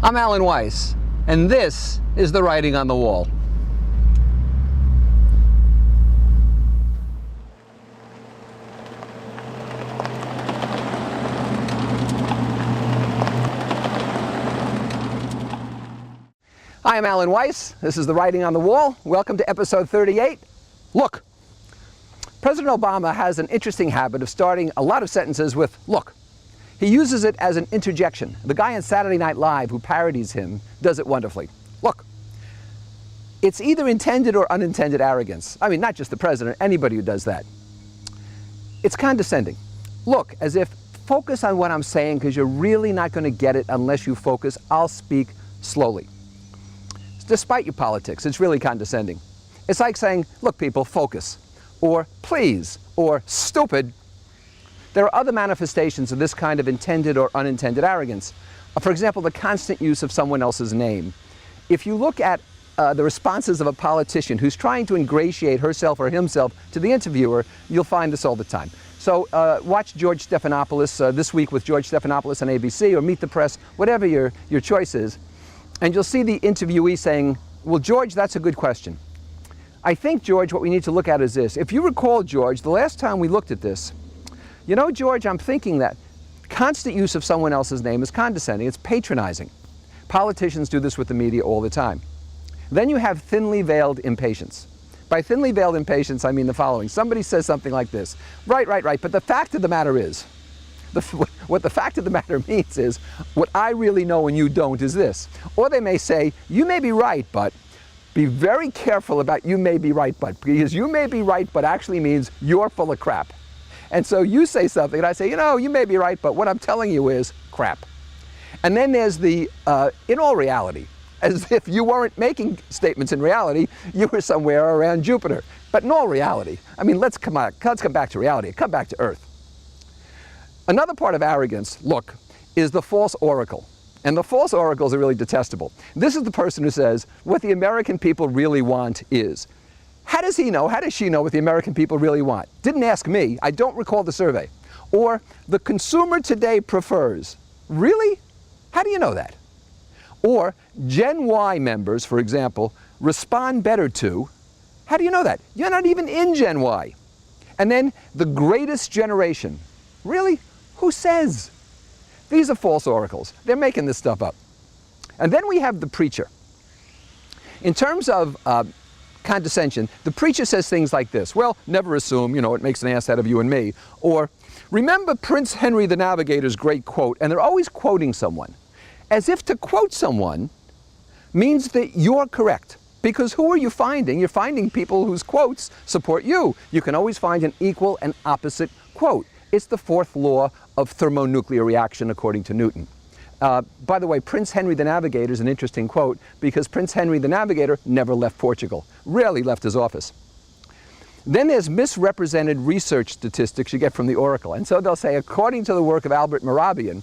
I'm Alan Weiss, and this is the writing on the wall. Hi, I'm Alan Weiss. This is the writing on the wall. Welcome to episode 38. Look. President Obama has an interesting habit of starting a lot of sentences with look. He uses it as an interjection. The guy on Saturday Night Live who parodies him does it wonderfully. Look. It's either intended or unintended arrogance. I mean, not just the president, anybody who does that. It's condescending. Look, as if focus on what I'm saying because you're really not going to get it unless you focus. I'll speak slowly. Despite your politics, it's really condescending. It's like saying, look people, focus, or please, or stupid. There are other manifestations of this kind of intended or unintended arrogance. For example, the constant use of someone else's name. If you look at the responses of a politician who's trying to ingratiate herself or himself to the interviewer, you'll find this all the time. So watch George Stephanopoulos This Week with George Stephanopoulos on ABC, or Meet the Press, whatever your choice is. And you'll see the interviewee saying, well, George, that's a good question. I think, George, what we need to look at is this. If you recall, George, the last time we looked at this, you know, George, I'm thinking that constant use of someone else's name is condescending. It's patronizing. Politicians do this with the media all the time. Then you have thinly veiled impatience. By thinly veiled impatience, I mean the following. Somebody says something like this. Right, but the fact of the matter is, what the fact of the matter means is, what I really know and you don't is this. Or they may say, you may be right, but be very careful about you may be right, but, because you may be right, but actually means you're full of crap. And so you say something and I say, you know, you may be right, but what I'm telling you is crap. And then there's the, in all reality, as if you weren't making statements in reality, you were somewhere around Jupiter. But in all reality, I mean, let's come back to reality, come back to Earth. Another part of arrogance, look, is the false oracle. And the false oracles are really detestable. This is the person who says, what the American people really want is. How does he know, how does she know what the American people really want? Didn't ask me, I don't recall the survey. Or, the consumer today prefers. Really? How do you know that? Or, Gen Y members, for example, respond better to. How do you know that? You're not even in Gen Y. And then, the greatest generation. Really? Who says? These are false oracles. They're making this stuff up. And then we have the preacher. In terms of condescension, the preacher says things like this. Well, never assume, you know, it makes an ass out of you and me. Or, remember Prince Henry the Navigator's great quote, and they're always quoting someone. As if to quote someone means that you're correct. Because who are you finding? You're finding people whose quotes support you. You can always find an equal and opposite quote. It's the fourth law of thermonuclear reaction, according to Newton. By the way, Prince Henry the Navigator is an interesting quote because Prince Henry the Navigator never left Portugal, rarely left his office. Then there's misrepresented research statistics you get from the Oracle. And so they'll say, according to the work of Albert Mehrabian,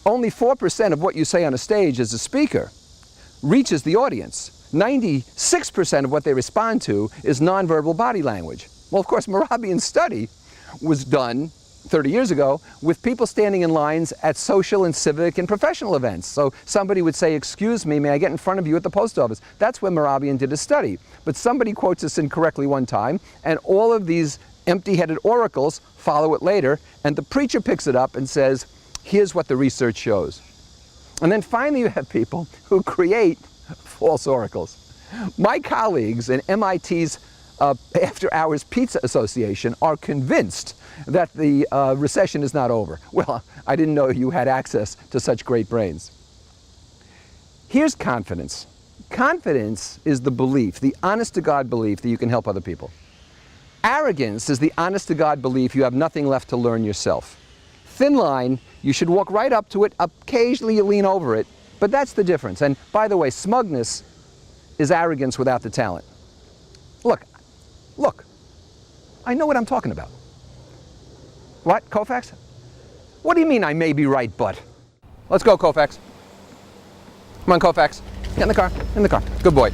only 4% of what you say on a stage as a speaker reaches the audience. 96% of what they respond to is nonverbal body language. Well, of course, Mehrabian's study was done 30 years ago with people standing in lines at social and civic and professional events. So somebody would say, excuse me, may I get in front of you at the post office? That's when Mehrabian did his study. But somebody quotes this incorrectly one time, and all of these empty-headed oracles follow it later, and the preacher picks it up and says, here's what the research shows. And then finally you have people who create false oracles. My colleagues in MIT's After Hours Pizza Association are convinced that the recession is not over. Well, I didn't know you had access to such great brains. Here's confidence. Confidence is the belief, the honest-to-God belief that you can help other people. Arrogance is the honest-to-God belief you have nothing left to learn yourself. Thin line, you should walk right up to it, occasionally you lean over it, but that's the difference. And by the way, smugness is arrogance without the talent. Look, I know what I'm talking about. What, Koufax? What do you mean I may be right, but? Let's go, Koufax. Come on, Koufax. Get in the car, Good boy.